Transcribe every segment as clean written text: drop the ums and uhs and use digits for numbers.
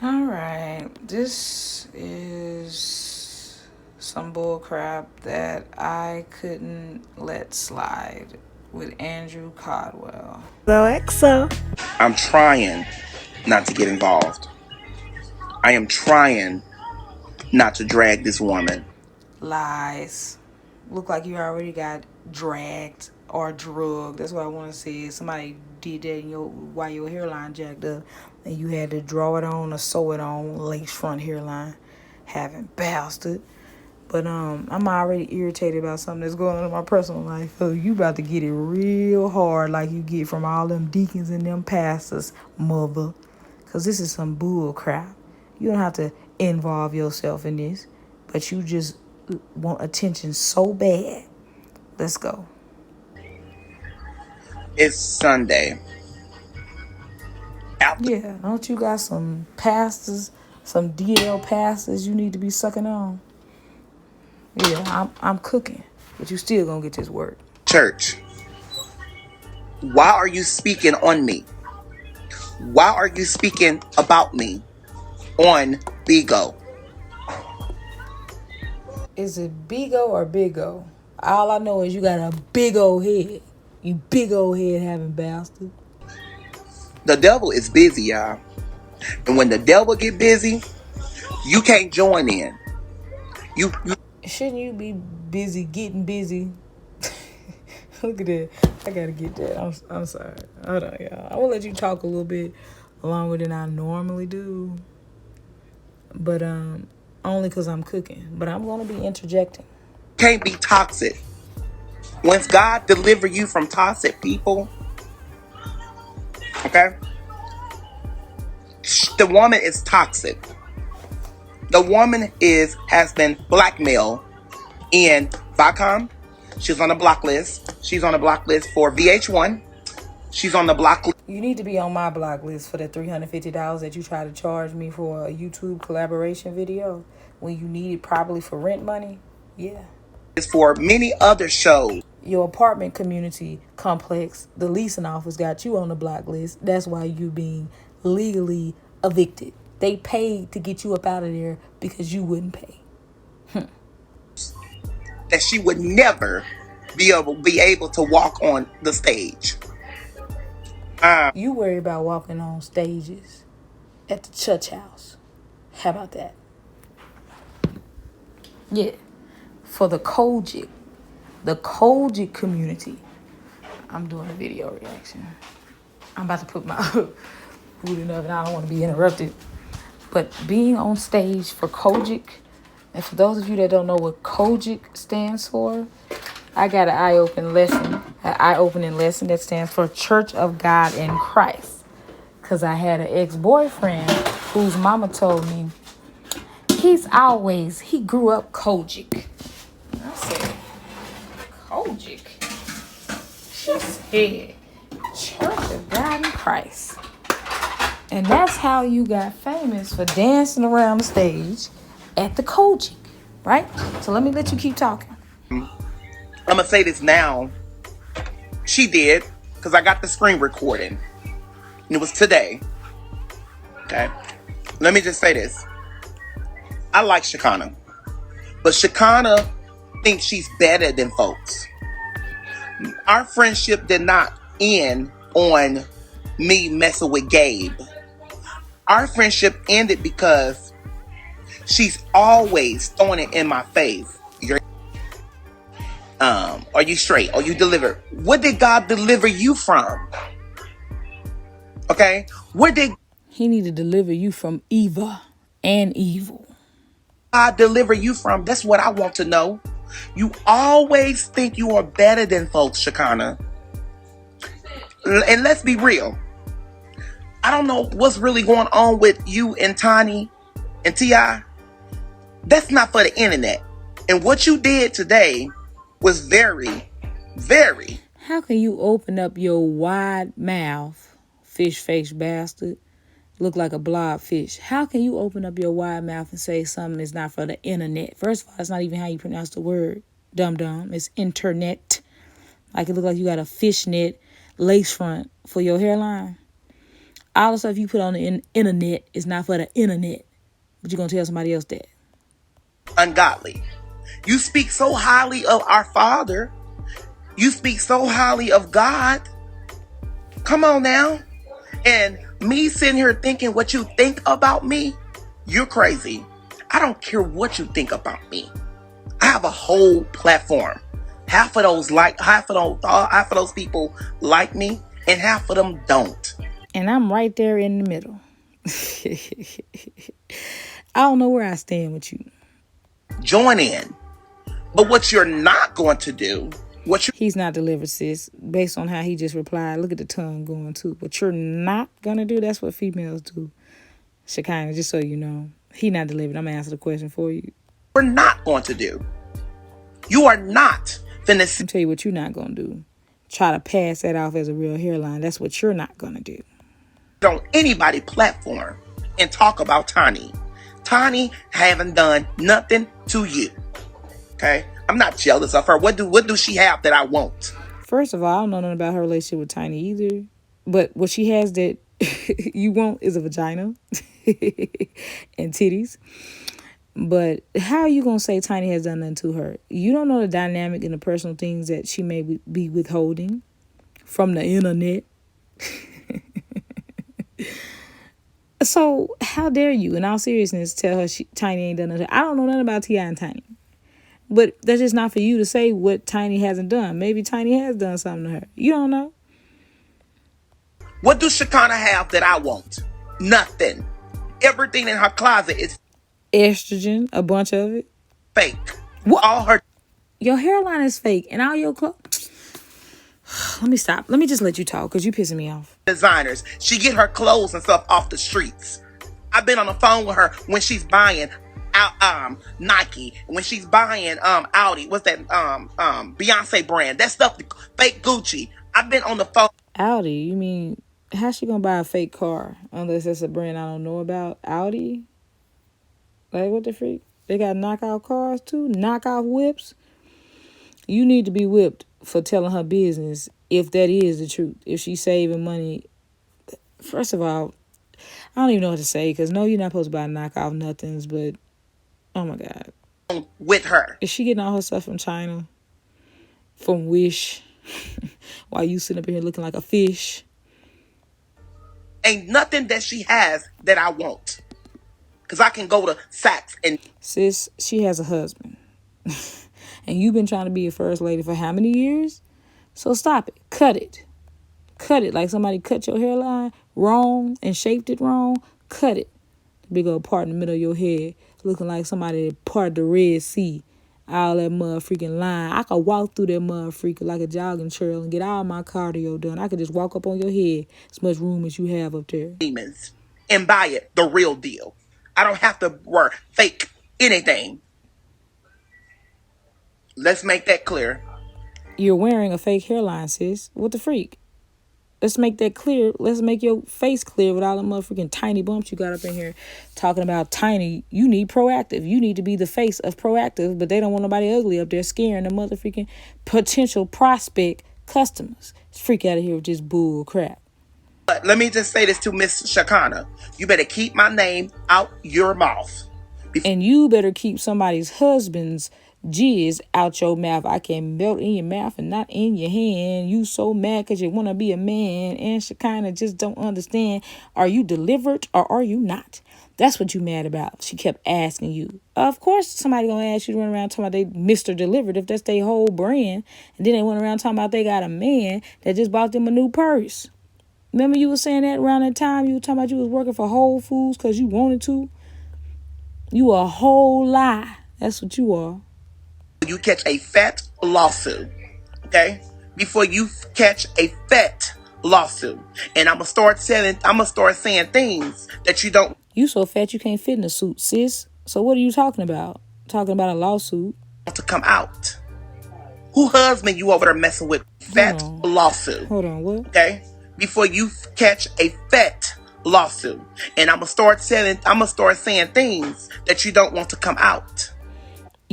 All right, this is some bull crap that I couldn't let slide with Andrew Caldwell. XOXO. I'm trying not to get involved. I am trying not to drag this woman. Lies. Look like you already got dragged or drugged. That's what I want to say. Somebody did that while your hairline jacked up, and you had to draw it on or sew it on, lace front hairline. Having bastard. But I'm already irritated about something that's going on in my personal life. So you about to get it real hard like you get from all them deacons and them pastors, mother. Because this is some bull crap. You don't have to involve yourself in this. But you just want attention so bad. Let's go. It's Sunday. Yeah, don't you got some pastors, some DL pastors you need to be sucking on? Yeah, I'm cooking. But you still gonna get this work. Church, why are you speaking on me? Why are you speaking about me on Bigo? Is it Bigo or Bigo? All I know is you got a big old head. You big old head having bastard. The devil is busy, y'all. And when the devil get busy, you can't join in. You Shouldn't you be busy getting busy? Look at that. I gotta get that. I'm sorry. Hold on, y'all. I will let you talk a little bit longer than I normally do. But only because I'm cooking. But I'm gonna be interjecting. can't be toxic. Once God deliver you from toxic people, okay? The woman is toxic. The woman has been blackmailed in Viacom. She's on the block list. She's on the block list for VH1. She's on the block list. You need to be on my block list for the $350 that you try to charge me for a YouTube collaboration video when you need it probably for rent money. Yeah. For many other shows. Your apartment community complex, the leasing office got you on the block list. That's why you being legally evicted. They paid to get you up out of there because you wouldn't pay. That she would never be able to walk on the stage. You worry about walking on stages at the church house. How about that? Yeah. For the Kojic community. I'm doing a video reaction. I'm about to put my food in the oven. I don't want to be interrupted. But being on stage for Kojic, and for those of you that don't know what Kojic stands for, I got an eye-opening lesson that stands for Church of God in Christ. Because I had an ex-boyfriend whose mama told me he grew up Kojic. I said, Kojic? She said, Church of God in Christ. And that's how you got famous for dancing around the stage at the Kojic, right? So let you keep talking. I'm going to say this now. She did, because I got the screen recording. And it was today. Okay. Let me just say this. I like Shekinah. But Shekinah thinks she's better than folks. Our friendship did not end on me messing with Gabe. Our friendship ended because she's always throwing it in my face. Are you straight? Are you delivered? What did God deliver you from? Okay? He need to deliver you from Eva and evil. God deliver you from? That's what I want to know. You always think you are better than folks, Shekinah. And let's be real. I don't know what's really going on with you and Tani and T.I. That's not for the internet. And what you did today was very, very... How can you open up your wide mouth, fish face bastard, look like a blobfish? How can you open up your wide mouth and say something is not for the internet? First of all, it's not even how you pronounce the word, dum-dum. It's internet. Like it look like you got a fishnet lace front for your hairline. All the stuff you put on the internet is not for the internet. But you're going to tell somebody else that. Ungodly. You speak so highly of our Father. You speak so highly of God. Come on now. And me sitting here thinking what you think about me, you're crazy. I don't care what you think about me. I have a whole platform. Half of those people like me, and half of them don't. And I'm right there in the middle. I don't know where I stand with you. Join in. But what you're not going to do, He's not delivered, sis. Based on how he just replied, look at the tongue going too. What you're not gonna do, that's what females do. Shekinah, just so you know. He not delivered. I'm gonna answer the question for you. we're not going to do. You are not finna I'll tell you what you're not gonna do. Try to pass that off as a real hairline. That's what you're not gonna do. sit on anybody's platform and talk about Tiny. Tiny haven't done nothing to you. Okay? I'm not jealous of her. What do she have that I won't? First of all, I don't know nothing about her relationship with Tiny either. But what she has that you want is a vagina and titties. But how are you going to say Tiny has done nothing to her? You don't know the dynamic and the personal things that she may be withholding from the internet. So how dare you, in all seriousness, tell her Tiny ain't done nothing? I don't know nothing about T.I. and Tiny. But that's just not for you to say what Tiny hasn't done. Maybe Tiny has done something to her. You don't know. What do Shekinah have that I won't? Nothing. Everything in her closet is Estrogen, a bunch of it. fake. What? All her Your hairline is fake and all your clothes. Let me stop. Let me just let you talk because you pissing me off. designers. She get her clothes and stuff off the streets. I've been on the phone with her when she's buying out Nike, when she's buying Audi. What's that Beyonce brand? That stuff fake Gucci. I've been on the phone. Audi? You mean how's she gonna buy a fake car unless it's a brand I don't know about? Audi? Like what the freak? They got knockout cars too? Knockout whips? You need to be whipped for telling her business if that is the truth. If she's saving money. First of all, I don't even know what to say because no, you're not supposed to buy knockoff nothings, but oh my God. With her. Is she getting all her stuff from China? From Wish? While you sitting up here looking like a fish? Ain't nothing that she has that I won't. Because I can go to Saks and... Sis, she has a husband. And you've been trying to be a first lady for how many years? So stop it. Cut it. Cut it like somebody cut your hairline wrong and shaped it wrong. Cut it. The big old part in the middle of your head looking like somebody parted the Red Sea. All that mud freaking line. I could walk through that mud freaking like a jogging trail and get all my cardio done. I could just walk up on your head as much room as you have up there. Demons. And buy it. The real deal. I don't have to wear fake anything. Let's make that clear. You're wearing a fake hairline, sis. What the freak? Let's make that clear. Let's make your face clear with all the motherfucking tiny bumps you got up in here talking about Tiny. You need Proactive. You need to be the face of Proactive, but they don't want nobody ugly up there scaring the motherfucking potential prospect customers. Freak out of here with this bull crap. But let me just say this to Miss Shekinah. You better keep my name out your mouth. And you better keep somebody's husband's jizz out your mouth. I can melt in your mouth and not in your hand. You so mad because you want to be a man. And Shekinah just don't understand. Are you delivered or are you not? That's what you mad about. She kept asking you. Of course somebody gonna ask you to run around talking about they Mr. Delivered if that's their whole brand. And then they went around talking about they got a man that just bought them a new purse. Remember you were saying that around that time? You were talking about you was working for Whole Foods because you wanted to? You a whole lie. That's what you are. You catch a fat lawsuit, okay? Before you catch a fat lawsuit, and I'm gonna start saying things that you don't. You so fat you can't fit in a suit, sis. So what are you talking about? Talking about a lawsuit? Want to come out? Who husband you over there messing with? Fat lawsuit. Hold on, what? Okay? Before you catch a fat lawsuit, and I'm gonna start saying things that you don't want to come out.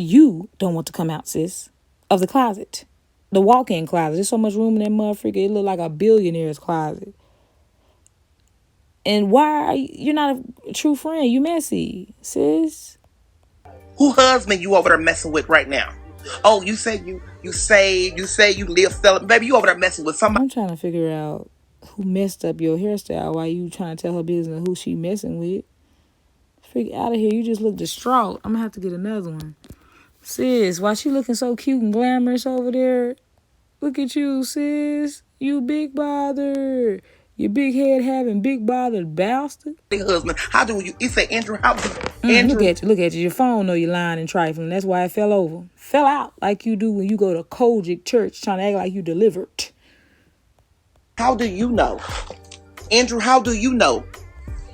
You don't want to come out, sis, of the closet. The walk-in closet. There's so much room in that motherfucker. It look like a billionaire's closet. And why you're not a true friend? You messy, sis. Who husband you over there messing with right now? Oh, you say you live selling. Baby, you over there messing with somebody. I'm trying to figure out who messed up your hairstyle while you trying to tell her business who she messing with. Freak out of here. You just look distraught. I'm going to have to get another one. Sis, why she looking so cute and glamorous over there? Look at you, sis. You big bother. You big head having big bothered bastard. Husband, how do you? You say Andrew? How do Andrew? Look at you. Your phone know you're lying and trifling. That's why it fell over. Fell out like you do when you go to Kojic church trying to act like you delivered. How do you know? Andrew, how do you know?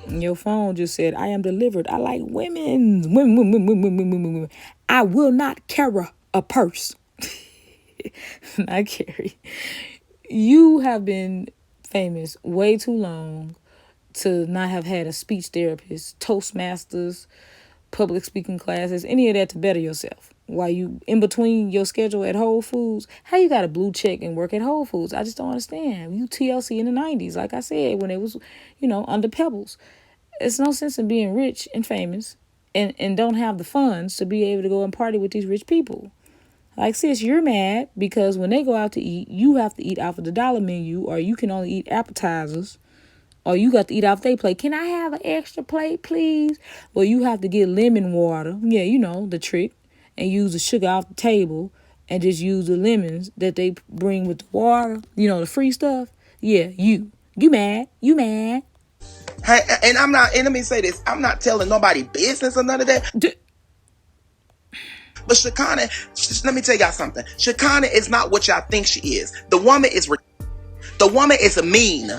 And your phone just said, I am delivered. I like women. I will not carry a purse. Not carry. You have been famous way too long to not have had a speech therapist, Toastmasters, public speaking classes, any of that to better yourself. While you in between your schedule at Whole Foods, how you got a blue check and work at Whole Foods? I just don't understand. You TLC in the 90s, like I said, when it was, under Pebbles. It's no sense in being rich and famous and don't have the funds to be able to go and party with these rich people. Like, sis, you're mad because when they go out to eat, you have to eat off of the dollar menu, or you can only eat appetizers, or you got to eat off their plate. Can I have an extra plate, please? Well, you have to get lemon water. Yeah, you know, the trick. And use the sugar off the table and just use the lemons that they bring with the water. The free stuff. Yeah, you mad. You mad. Hey, and let me say this. I'm not telling nobody business or none of that. But Shekinah, let me tell y'all something. Shekinah is not what y'all think she is. The woman is a mean.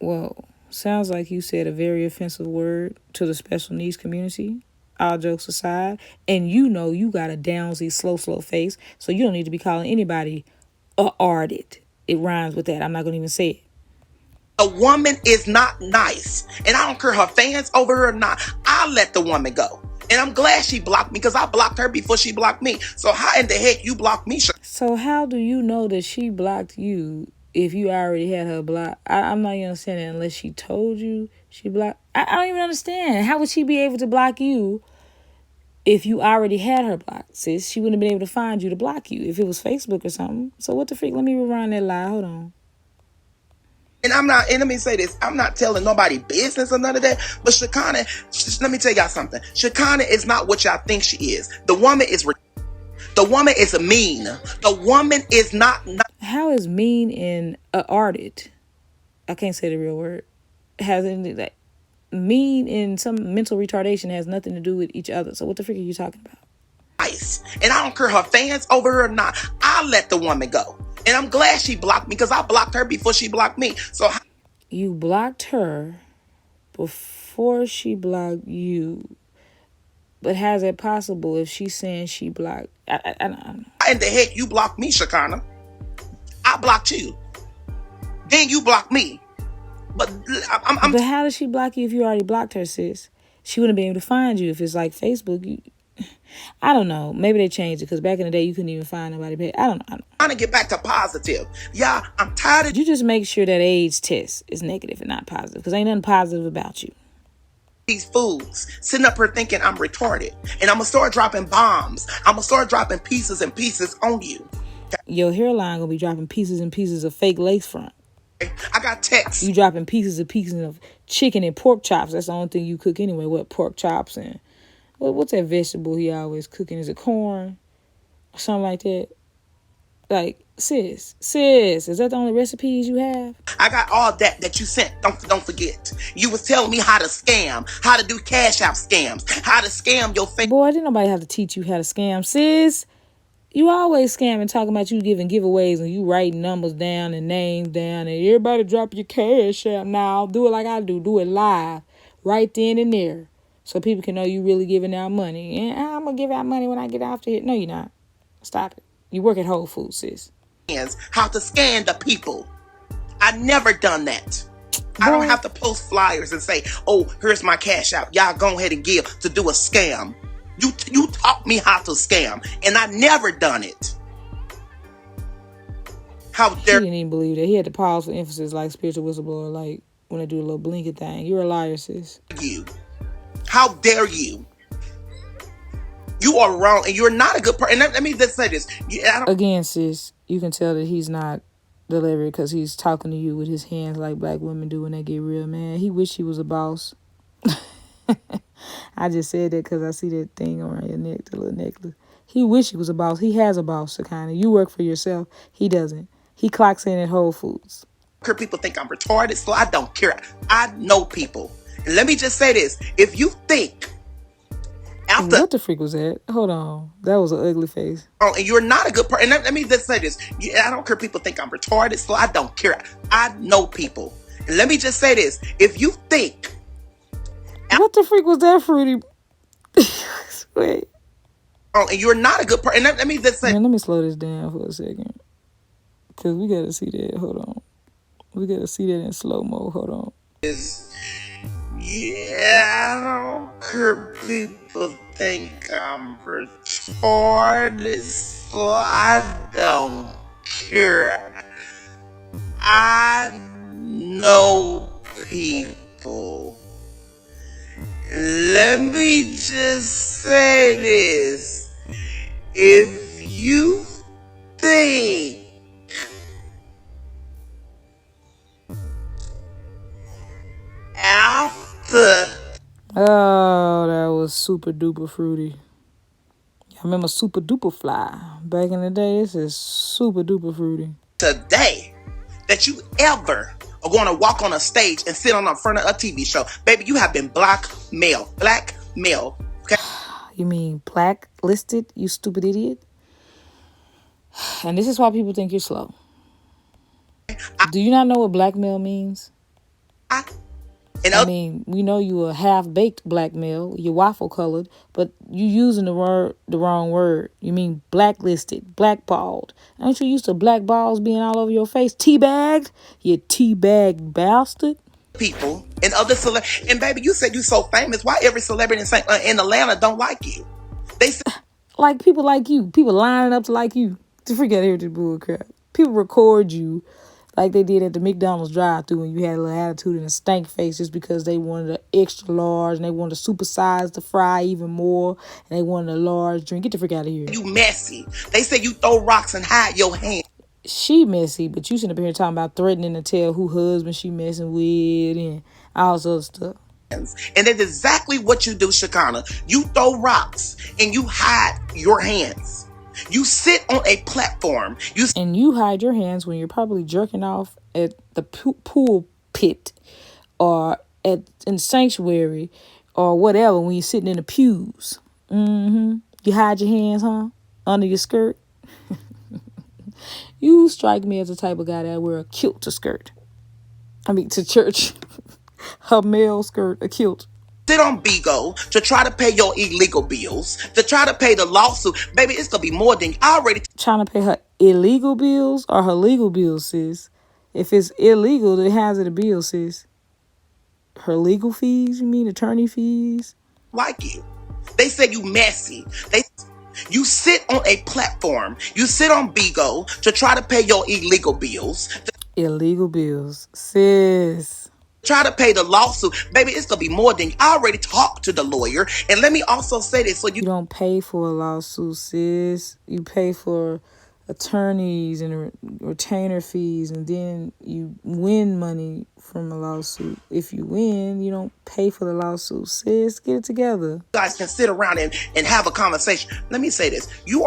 Well, sounds like you said a very offensive word to the special needs community. All jokes aside. And you got a downsy, slow face. So you don't need to be calling anybody arted. It rhymes with that. I'm not going to even say it. A woman is not nice. And I don't care her fans over her or not. I'll let the woman go. And I'm glad she blocked me because I blocked her before she blocked me. So how in the heck you blocked me? So how do you know that she blocked you if you already had her blocked? I'm not even understanding unless she told you she blocked. I don't even understand. How would she be able to block you if you already had her blocked, sis? She wouldn't have been able to find you to block you if it was Facebook or something. So what the freak? Let me rewind that lie. Hold on. And let me say this, I'm not telling nobody business or none of that, but Shekinah, let me tell y'all something. Shekinah is not what y'all think she is. The woman is a mean. The woman is not. How is mean and arted? I can't say the real word. Has anything like mean and some mental retardation has nothing to do with each other. So what the freak are you talking about? Nice. And I don't care her fans over her or not. I'll let the woman go. And I'm glad she blocked me because I blocked her before she blocked me. So you blocked her before she blocked you. But how's that possible if she's saying she blocked? I don't know. How in the heck you blocked me, Shekinah? I blocked you. Then you blocked me. But But how does she block you if you already blocked her, sis? She wouldn't be able to find you if it's like Facebook. I don't know. Maybe they changed it because back in the day you couldn't even find nobody. I don't know. I'm trying to get back to positive. Yeah, I'm tired of you. Just make sure that AIDS test is negative and not positive because ain't nothing positive about you. These fools sitting up here thinking I'm retarded, and I'm gonna start dropping bombs. I'm gonna start dropping pieces and pieces on you. Your hairline gonna be dropping pieces and pieces of fake lace front. I got texts. You dropping pieces and pieces of chicken and pork chops. That's the only thing you cook anyway. What, pork chops and what's that vegetable he always cooking? Is it corn or something like that? Like, sis, is that the only recipes you have? I got all that you sent. Don't forget. You was telling me how to scam, how to do cash app scams, how to scam your face. Boy, didn't nobody have to teach you how to scam, sis. You always scamming, talking about you giving giveaways and you writing numbers down and names down and everybody drop your cash app now. Do it like I do. Do it live, right then and there, so people can know you really giving out money. And I'm gonna give out money when I get off the hit. No, you're not. Stop it. You work at Whole Foods, sis. How to scam the people. I never done that. Boy. I don't have to post flyers and say, oh, here's my cash app. Y'all go ahead and give to do a scam. You taught me how to scam, and I never done it. How dare? He didn't even believe that. He had to pause for emphasis, like spiritual whistleblower. Like, when they do a little blinky thing. You're a liar, sis. You. How dare you? You are wrong, and you're not a good person. Let me just say this. Again, sis, you can tell that he's not deliberate because he's talking to you with his hands like black women do when they get real mad. He wish he was a boss. I just said that because I see that thing around your neck, the little necklace. He wish he was a boss. He has a boss, Shekinah. You work for yourself. He doesn't. He clocks in at Whole Foods. People think I'm retarded, so I don't care. I know people. And let me just say this. If you think after... What the freak was that? Hold on. That was an ugly face. Oh, and you're not a good person. Let me just say this. I don't care. People think I'm retarded, so I don't care. I know people. And let me just say this. If you think... What the freak was that, Fruity? Wait. Oh, and you're not a good person. Let me just say... Man, let me slow this down for a second. Because we got to see that. Hold on. We got to see that in slow-mo. Hold on. Yeah, I don't care. People think I'm retarded, so I don't care. I know people. Let me just say this. If you think after... Oh, that was super duper Fruity. I remember Super Duper Fly. Back in the day, this is Super Duper Fruity. Today, that you ever are going to walk on a stage and sit on the front of a TV show. Baby, you have been blackmailed. Blackmailed. Okay? You mean blacklisted, you stupid idiot? And this is why people think you're slow. Do you not know what blackmail means? I mean, we know you a half-baked blackmail. You're waffle-colored, but you using the wrong word. You mean blacklisted, blackballed. Aren't you used to black balls being all over your face? Teabagged? You teabag bastard. People and other celebrities. And baby, you said you so famous. Why every celebrity in Atlanta don't like you? They say, like people like you. People lining up to like you. Just forget here to bull crap. People record you like they did at the McDonald's drive-thru when you had a little attitude and a stank face just because they wanted an extra large and they wanted to supersize the fry even more and they wanted a large drink. Get the freak out of here. You messy. They say you throw rocks and hide your hand. She messy, but you sitting up here talking about threatening to tell who husband she messing with and all this other stuff. And that's exactly what you do, Shekinah. You throw rocks and you hide your hands. You sit on a platform. And you hide your hands when you're probably jerking off at the pool pit or in sanctuary or whatever when you're sitting in the pews. You hide your hands, huh? Under your skirt. You strike me as the type of guy that wear a kilt to skirt. I mean, to church. Her male skirt, a kilt. Sit on Bigo to try to pay your illegal bills, to try to pay the lawsuit. Baby, it's going to be more than you already... Trying to pay her illegal bills or her legal bills, sis? If it's illegal, then how's it a bill, sis? Her legal fees, you mean attorney fees? Like you. They say you messy. You sit on a platform. You sit on Bigo to try to pay your illegal bills. Illegal bills. Sis. Try to pay the lawsuit. Baby, it's going to be more than you. I already talked to the lawyer. And let me also say this. So you don't pay for a lawsuit, sis. You pay for attorneys and retainer fees, and then you win money from a lawsuit. If you win, you don't pay for the lawsuit, sis. Get it together. You guys can sit around and have a conversation. Let me say this. You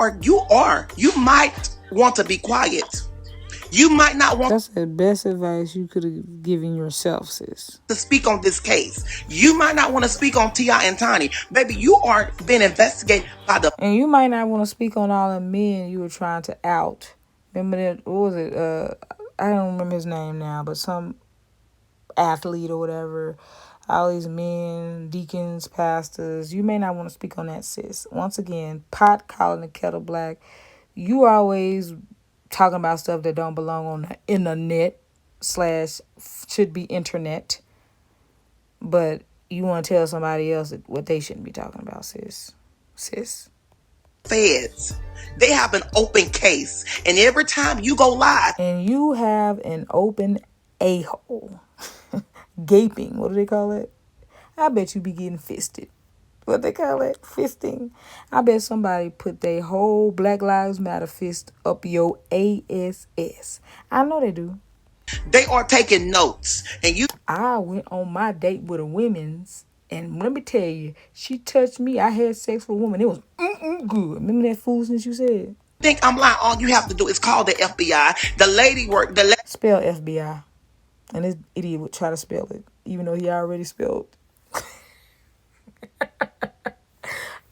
might want to be quiet. You might not want... That's the best advice you could have given yourself, sis. ...to speak on this case. You might not want to speak on T.I. and Tiny. Baby, you are being investigated by the... And you might not want to speak on all the men you were trying to out. Remember that, what was it? I don't remember his name now, but some athlete or whatever. All these men, deacons, pastors. You may not want to speak on that, sis. Once again, pot calling the kettle black. You always... talking about stuff that don't belong on the internet / should be internet. But you want to tell somebody else what they shouldn't be talking about, sis. Feds. They have an open case. And every time you go live. And you have an open a-hole. gaping. What do they call it? I bet you be getting fisted. What they call it? Fisting. I bet somebody put their whole Black Lives Matter fist up your ass. I know they do. They are taking notes. And I went on my date with a women's, and let me tell you, she touched me. I had sex with a woman. It was good. Remember that foolishness you said? think I'm lying. All you have to do is call the FBI. Spell FBI. And this idiot would try to spell it, even though he already spelled.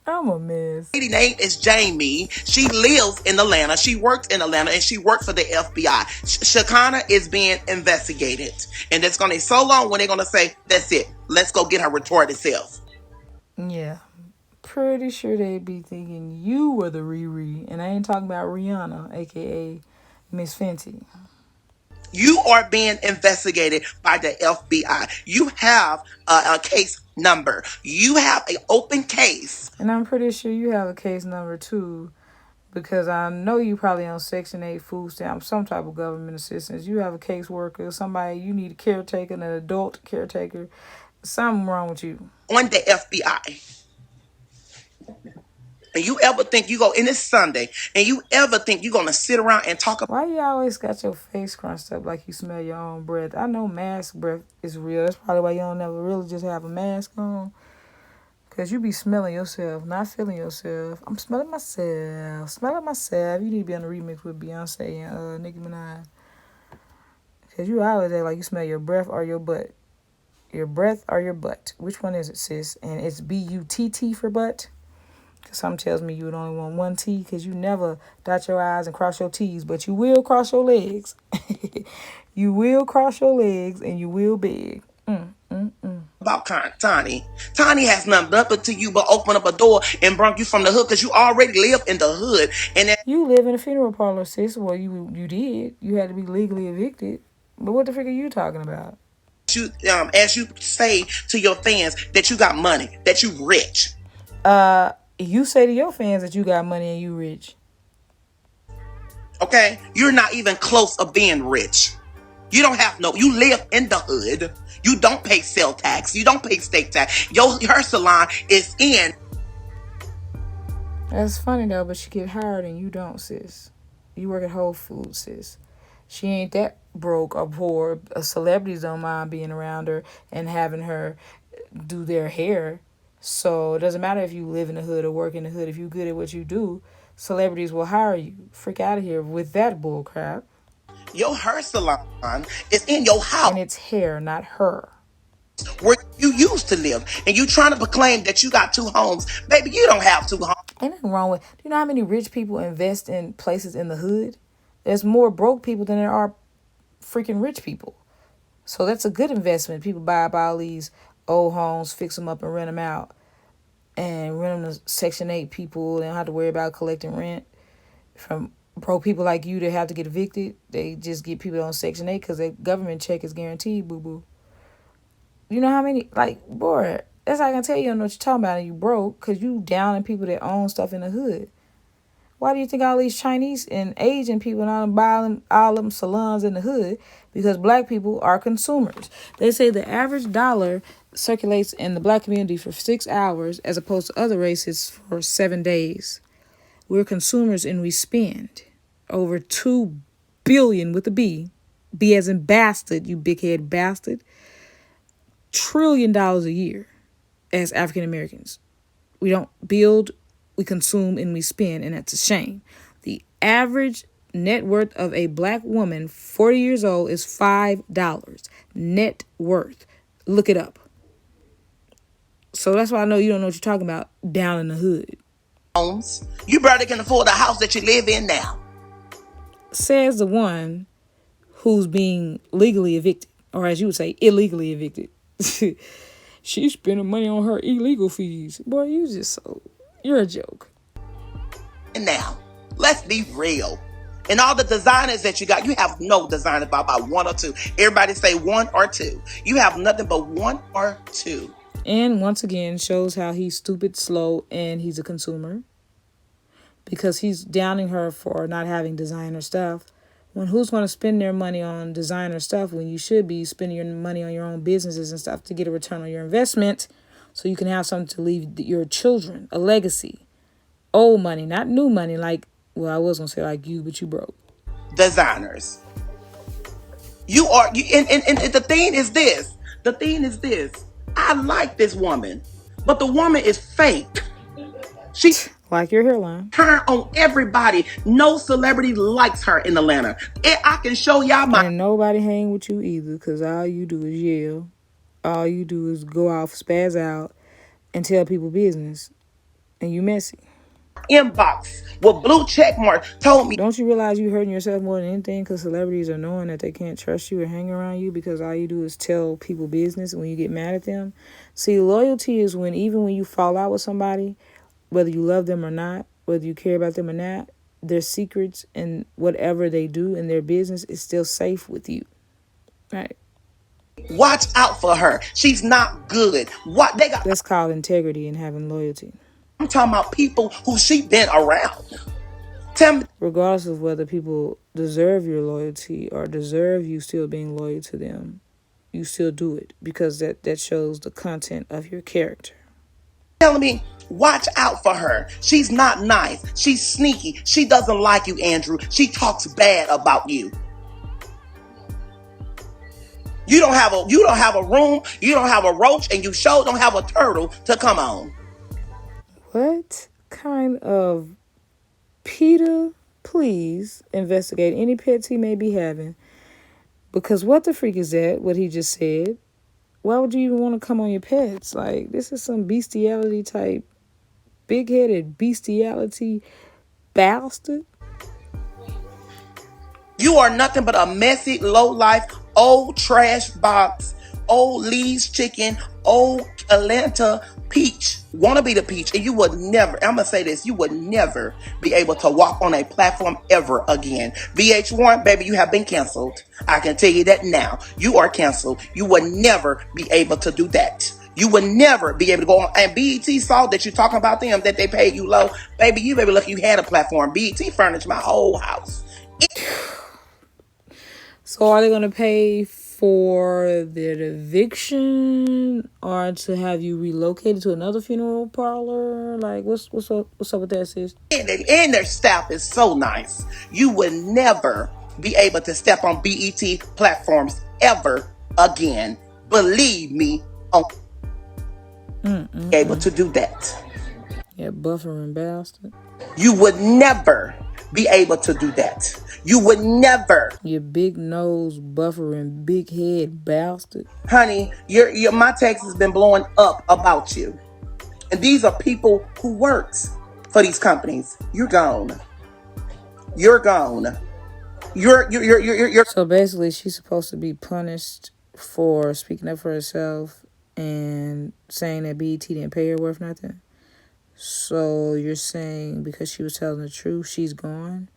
I'm a mess. lady name is Jamie. She lives in Atlanta. She works in Atlanta, and she works for the FBI. Shekinah is being investigated. And it's going to be so long when they're going to say, that's it. Let's go get her retarded self. Yeah. Pretty sure they'd be thinking you were the Riri. And I ain't talking about Rihanna, a.k.a. Miss Fenty. You are being investigated by the FBI. You have a case number. You have an open case. And I'm pretty sure you have a case number too, because I know you probably on Section 8 food stamps, some type of government assistance. You have a caseworker, somebody, you need a caretaker, an adult caretaker. Something wrong with you. On the FBI. And you ever think you go, and it's Sunday, and you ever think you're going to sit around and talk about. Why you always got your face crunched up like you smell your own breath? I know mask breath is real. That's probably why you don't never really just have a mask on. Because you be smelling yourself, not feeling yourself. I'm smelling myself. Smelling myself. You need to be on the remix with Beyonce and Nicki Minaj. Because you always act like you smell your breath or your butt. Your breath or your butt. Which one is it, sis? And it's B-U-T-T for butt. Because something tells me you would only want one T, because you never dot your I's and cross your T's. But you will cross your legs. You will cross your legs and you will beg. About Tani. Tani has nothing to you but open up a door and bring you from the hood, because you already live in the hood. And then you live in a funeral parlor, sis. Well, you did. You had to be legally evicted. But what the frick are you talking about? you, as you say to your fans that you got money, that you rich. You say to your fans that you got money and you rich. Okay? You're not even close of being rich. You don't have you live in the hood. You don't pay sale tax. You don't pay state tax. Her salon is in. That's funny though, but she get hired and you don't, sis. You work at Whole Foods, sis. She ain't that broke or poor. Celebrities don't mind being around her and having her do their hair. So it doesn't matter if you live in the hood or work in the hood. If you're good at what you do, celebrities will hire you. Freak out of here with that bull crap. Your hair salon is in your house. And it's hair, not her. Where you used to live. And you trying to proclaim that you got 2 homes. Baby, you don't have 2 homes. Ain't nothing wrong with... Do you know how many rich people invest in places in the hood? There's more broke people than there are freaking rich people. So that's a good investment. People buy up all these old homes, fix them up and rent them out. And rent them to Section 8 people. They don't have to worry about collecting rent from broke people like you that have to get evicted. They just get people on Section 8 because their government check is guaranteed, boo-boo. You know how many... Like, boy, that's how I can tell you don't know what you're talking about and you broke, because you downing people that own stuff in the hood. Why do you think all these Chinese and Asian people and all them salons in the hood? Because black people are consumers. They say the average dollar circulates in the black community for 6 hours as opposed to other races for 7 days. We're consumers and we spend over $2 billion with a B. B as in bastard, you big head bastard. $1 trillion a year as African Americans. We don't build, we consume, and we spend, and that's a shame. The average net worth of a black woman 40 years old is $5. Net worth. Look it up. So that's why I know you don't know what you're talking about down in the hood. Homes. You barely can afford the house that you live in now. Says the one who's being legally evicted, or as you would say, illegally evicted. She's spending money on her illegal fees. Boy, you're a joke. And now, let's be real. And all the designers that you got, you have no designer by about 1 or 2. Everybody say 1 or 2. You have nothing but 1 or 2. And once again, shows how he's stupid, slow, and he's a consumer. Because he's downing her for not having designer stuff when who's going to spend their money on designer stuff when you should be spending your money on your own businesses and stuff to get a return on your investment so you can have something to leave your children, a legacy. Old money, not new money. Like, well, I was going to say like you, but you broke. Designers. You are, and the thing is this. The thing is this. I like this woman, but the woman is fake. She like your hairline. Turn on everybody. No celebrity likes her in Atlanta. I can show y'all my. And nobody hang with you either, because all you do is yell. All you do is go off, spaz out, and tell people business. And you messy. Inbox with blue check mark told me. Don't you realize you hurting yourself more than anything because celebrities are knowing that they can't trust you or hang around you because all you do is tell people business when you get mad at them? See, loyalty is when even when you fall out with somebody, whether you love them or not, whether you care about them or not, their secrets and whatever they do in their business is still safe with you. Right? Watch out for her. She's not good. What they got? That's called integrity and having loyalty. I'm talking about people who she been around. Tell me. Regardless of whether people deserve your loyalty or deserve you still being loyal to them, you still do it because that shows the content of your character. Telling me, watch out for her. She's not nice. She's sneaky. She doesn't like you, Andrew. She talks bad about you. You don't have a room, you don't have a roach, and you sure don't have a turtle to come on. What kind of Peter, please investigate any pets he may be having. Because what the freak is that, what he just said? Why would you even want to come on your pets? Like, this is some bestiality type, big-headed bestiality bastard. You are nothing but a messy, low-life, old trash box, old Lee's chicken, old Atlanta peach, wanna be the peach, and you would never, I'm gonna say this, you would never be able to walk on a platform ever again. VH1, baby, you have been canceled. I can tell you that now. You are canceled. You would never be able to do that. You would never be able to go on. And BET saw that you're talking about them, that they paid you low. Baby, you baby lucky you had a platform. BET furnished my whole house. So are they going to pay for their eviction or to have you relocated to another funeral parlor? Like, what's up with that, sis? And their staff is so nice. You would never be able to step on BET platforms ever again. Believe me, able to do that. Yeah, buffering bastard. You would never be able to do that. You would never. You big nose, buffering, big head bastard. Honey, my text has been blowing up about you. And these are people who works for these companies. You're gone. You're gone. You're. So basically, she's supposed to be punished for speaking up for herself and saying that BET didn't pay her worth nothing. So you're saying because she was telling the truth, she's gone?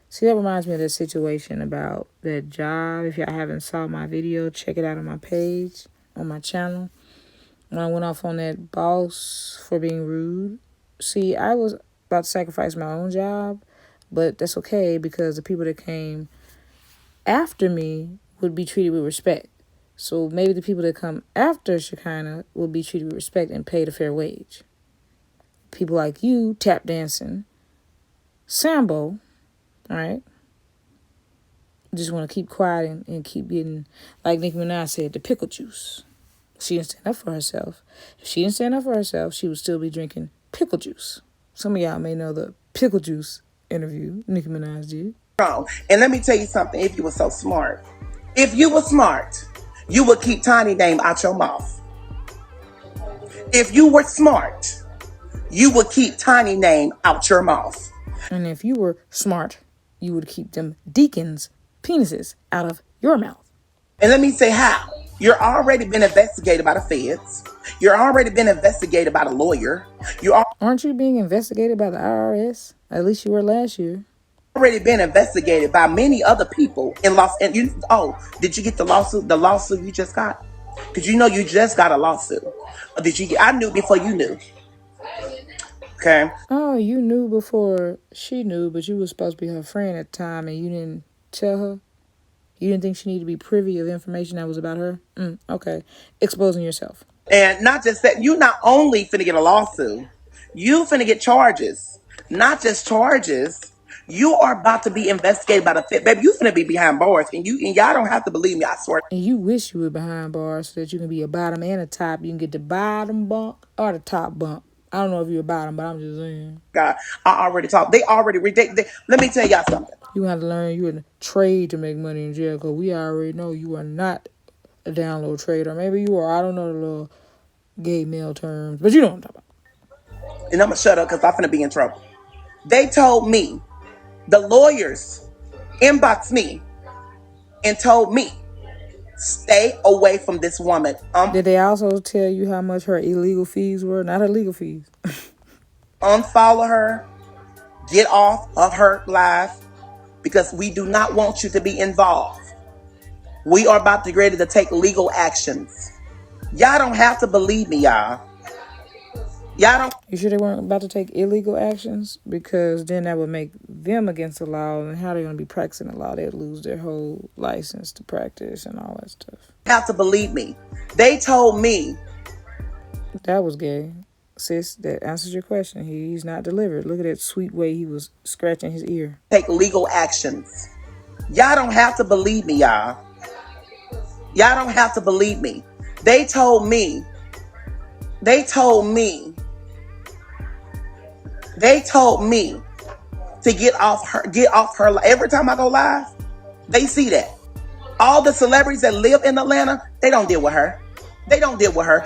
See, that reminds me of that situation about that job. If y'all haven't saw my video, check it out on my page, on my channel. When I went off on that boss for being rude. See, I was about to sacrifice my own job, but that's okay because the people that came after me would be treated with respect. So maybe the people that come after Shekinah will be treated with respect and paid a fair wage. People like you, tap dancing, Sambo, all right? Just want to keep quiet and keep getting, like Nicki Minaj said, the pickle juice. She didn't stand up for herself. If she didn't stand up for herself, she would still be drinking pickle juice. Some of y'all may know the pickle juice interview Nicki Minaj did. And let me tell you something, if you were so smart. If you were smart, you would keep Tiny name out your mouth. If you were smart, you would keep Tiny name out your mouth. And if you were smart, you would keep them deacons' penises out of your mouth. And let me say how. You're already been investigated by the feds. You're already been investigated by the lawyer. Aren't you being investigated by the IRS? At least you were last year. Already been investigated by many other people in did you get the lawsuit you just got? Because you know you just got a lawsuit. Or did you get? I knew before you knew. Okay. Oh, you knew before she knew, but you were supposed to be her friend at the time and you didn't tell her? You didn't think she needed to be privy of information that was about her? Okay. Exposing yourself. And not just that, you not only finna get a lawsuit, you finna get charges. Not just charges. You are about to be investigated by the Fed. Baby, you finna be behind bars. And y'all don't have to believe me, I swear. And you wish you were behind bars so that you can be a bottom and a top. You can get the bottom bunk or the top bunk. I don't know if you're a bottom, but I'm just saying. God, I already talked. They already, let me tell y'all something. You have to learn you're in a trade to make money in jail, because we already know you are not a download trader. Maybe you are. I don't know the little gay male terms, but you know what I'm talking about. And I'm going to shut up because I'm finna be in trouble. They told me, the lawyers inboxed me and told me, stay away from this woman. Did they also tell you how much her illegal fees were? Not her legal fees. Unfollow her. Get off of her live, because we do not want you to be involved. We are about to get ready to take legal actions. Y'all don't have to believe me, y'all. Y'all don't. You sure they weren't about to take illegal actions? Because then that would make them against the law, and how are they going to be practicing the law? They'd lose their whole license to practice and all that stuff. Have to believe me. They told me. That was gay. Sis, that answers your question. He's not delivered. Look at that sweet way he was scratching his ear. Take legal actions. Y'all don't have to believe me, y'all. Y'all don't have to believe me. They told me to get off her. Every time I go live, they see that. All the celebrities that live in Atlanta, they don't deal with her. They don't deal with her.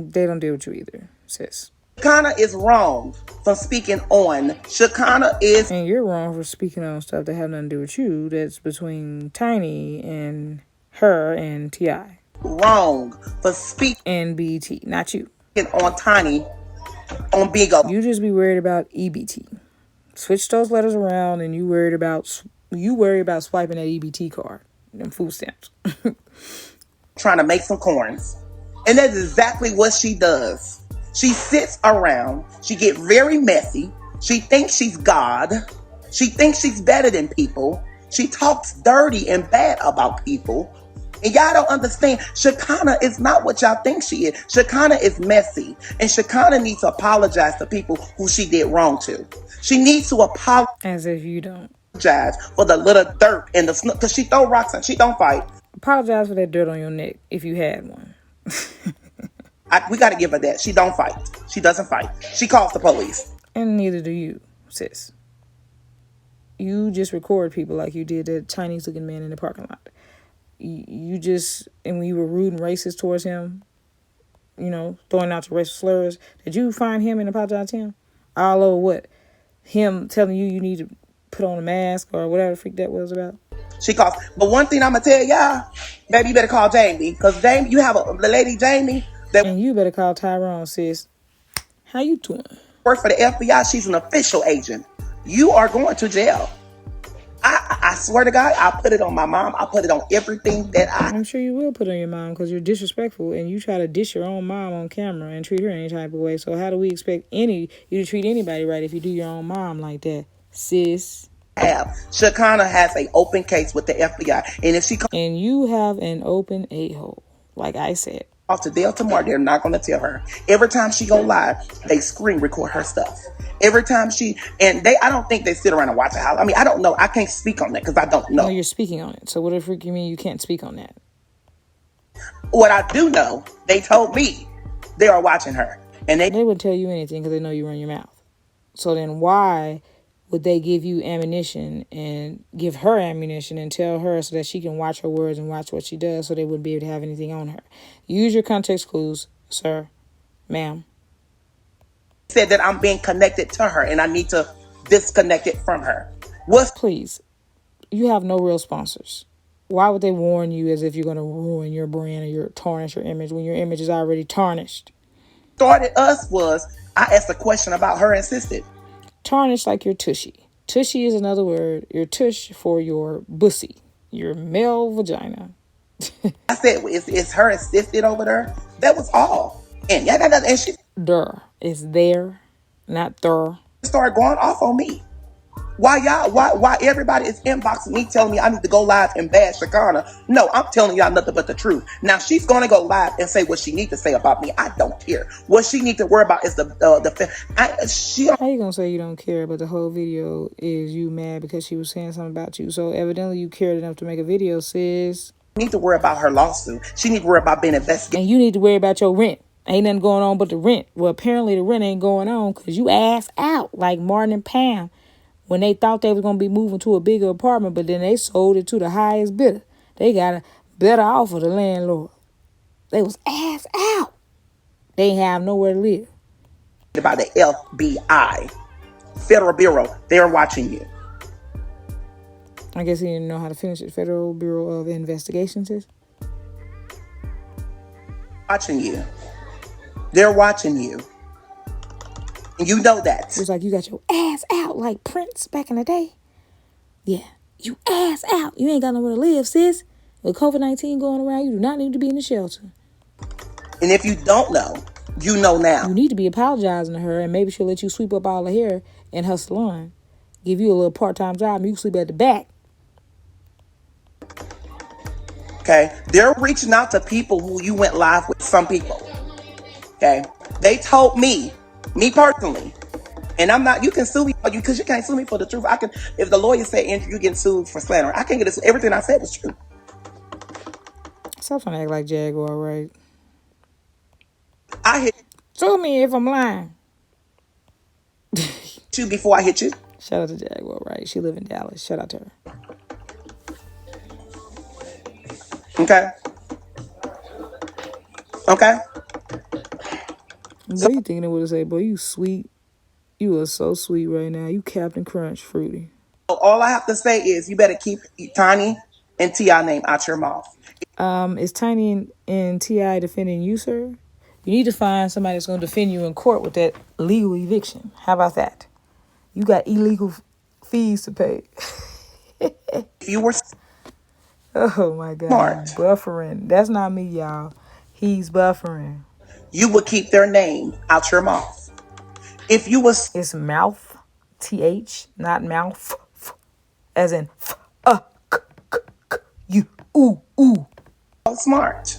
They don't deal with you either, sis. Shekinah is wrong for speaking on. Shekinah is... And you're wrong for speaking on stuff that have nothing to do with you. That's between Tiny and her and T.I. Wrong for speaking... And BT, not you. On Tiny, on Big O. You just be worried about EBT. Switch those letters around, and you worry about swiping that EBT card. Them food stamps. Trying to make some corns. And that's exactly what she does. She sits around. She get very messy. She thinks she's God. She thinks she's better than people. She talks dirty and bad about people. And y'all don't understand. Shekinah is not what y'all think she is. Shekinah is messy. And Shekinah needs to apologize to people who she did wrong to. She needs to apologize. As if you don't. For the little dirt and the snow. Because she throw rocks and she don't fight. Apologize for that dirt on your neck if you had one. We got to give her that. She don't fight. She doesn't fight. She calls the police. And neither do you, sis. You just record people like you did that Chinese looking man in the parking lot. You just, and when you were rude and racist towards him, you know, throwing out the racial slurs, did you find him and apologize to him? All over what? Him telling you need to put on a mask or whatever the freak that was about? She calls. But one thing I'm going to tell y'all, baby, you better call Jamie. Because Jamie, you have the lady Jamie. And you better call Tyrone, sis. How you doing? Work for the FBI. She's an official agent. You are going to jail. I swear to God, I put it on my mom. I put it on everything that I'm sure you will put on your mom, because you're disrespectful and you try to dish your own mom on camera and treat her any type of way. So how do we expect you to treat anybody right if you do your own mom like that, sis? Shekinah has an open case with the FBI. And if she comes... And you have an open a-hole, like I said. Off to Dale tomorrow, they're not going to tell her. Every time she go live, they screen record her stuff. Every time I don't think they sit around and watch her house. I mean, I don't know. I can't speak on that because I don't know. No, you're speaking on it. So what the freak you mean you can't speak on that? What I do know, they told me they are watching her. And they wouldn't tell you anything because they know you run your mouth. So then why would they give you ammunition and give her ammunition and tell her so that she can watch her words and watch what she does, so they wouldn't be able to have anything on her? Use your context clues, sir, ma'am. Said that I'm being connected to her and I need to disconnect it from her. Please, you have no real sponsors. Why would they warn you as if you're going to ruin your brand or tarnish your image when your image is already tarnished? Started us was, I asked a question about her and sister. Tarnished like your tushy. Tushy is another word. Your tush for your bussy, your male vagina. I said, is her assisted over there? That was all. And she... Der is there, not there. Started going off on me. Why everybody is inboxing me telling me I need to go live and bash Shekinah? No, I'm telling y'all nothing but the truth. Now she's gonna go live and say what she needs to say about me. I don't care. What she needs to worry about is How you gonna say you don't care, but the whole video is you mad because she was saying something about you? So evidently you cared enough to make a video, sis. need to worry about her lawsuit. She need to worry about being investigated. And you need to worry about your rent. Ain't nothing going on but the rent. Well, apparently the rent ain't going on because you ass out like Martin and Pam when they thought they was going to be moving to a bigger apartment, but then they sold it to the highest bidder. They got a better offer, the landlord. They was ass out. They ain't have nowhere to live. About the FBI, Federal Bureau, they're watching you. I guess he didn't know how to finish it. Federal Bureau of Investigations is watching you. They're watching you. And you know that. It's like you got your ass out like Prince back in the day. Yeah, you ass out. You ain't got nowhere to live, sis. With COVID-19 going around, you do not need to be in the shelter. And if you don't know, you know now. You need to be apologizing to her, and maybe she'll let you sweep up all the hair in her salon. Give you a little part-time job, and you can sleep at the back. Okay? They're reaching out to people who you went live with, some people. Okay? They told me personally, and I'm not, you can sue me because you can't sue me for the truth. I can, if the lawyer said, Andrew, you getting sued for slander, I can't get it. Everything I said was true. Stop trying to act like Jaguar, right? I hit Sue me if I'm lying. you before I hit you. Shout out to Jaguar, right? She live in Dallas. Shout out to her. Okay? Okay? So you thinking it would say, boy, you sweet. You are so sweet right now. You Captain Crunch Fruity. All I have to say is you better keep Tiny and T.I. name out your mouth. Is Tiny and T.I. defending you, sir? You need to find somebody that's going to defend you in court with that legal eviction. How about that? You got illegal fees to pay. If you were Oh, my God. smart, Buffering. That's not me, y'all. He's buffering. you would keep their name out your mouth. If you was It's mouth, TH, not mouth, as in you, ooh. smart,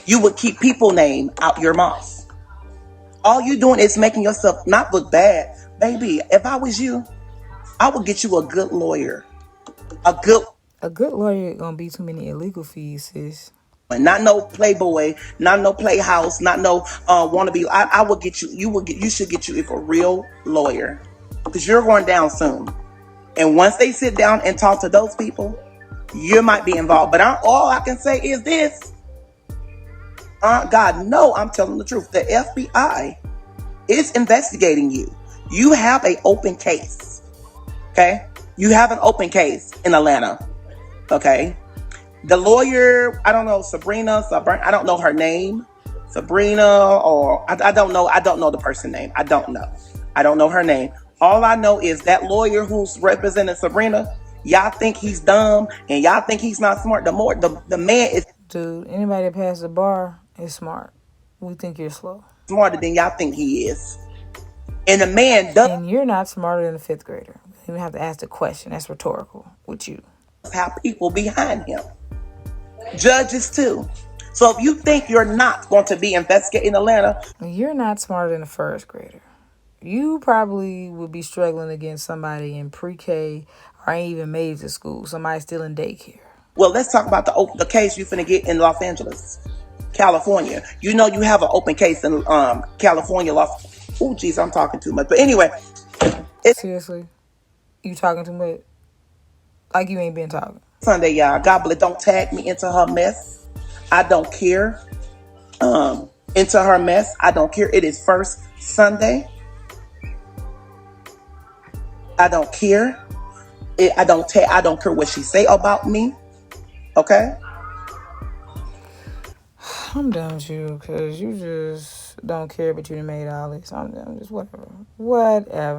you would keep people name out your mouth. All you doing is making yourself not look bad. Baby, if I was you, I would get you a good lawyer. A good lawyer ain't gonna be too many illegal fees, sis. not no playboy, not no playhouse, not no wannabe. I would get you. You should get you a real lawyer, because you're going down soon. And once they sit down and talk to those people, you might be involved. But all I can say is this: God, no, I'm telling the truth. The FBI is investigating you. You have an open case. Okay, you have an open case in Atlanta. Okay. The lawyer, I don't know, Sabrina, I don't know her name. Sabrina, or I don't know. I don't know the person's name. I don't know her name. All I know is that lawyer who's representing Sabrina, y'all think he's dumb and y'all think he's not smart. The man is, dude, anybody that passes the bar is smart. We think you're slow. Smarter than y'all think he is. And the man does. And you're not smarter than a fifth grader. You don't have to ask the question. That's rhetorical with you. Have people behind him. Judges too. So if you think you're not going to be investigating in Atlanta, you're not smarter than a first grader. You probably would be struggling against somebody in pre-K or ain't even made it to school. Somebody still in daycare. Well, let's talk about the case you finna get in Los Angeles, California. You know you have an open case in California. Oh, geez, I'm talking too much. But anyway, seriously, you talking too much? Like you ain't been talking. Sunday, y'all. God bless. Don't tag me into her mess. I don't care. Into her mess. I don't care. It is first Sunday. I don't care. I don't care what she say about me. Okay? I'm done with you because you just don't care, but you done made all this. I'm just whatever. Whatever.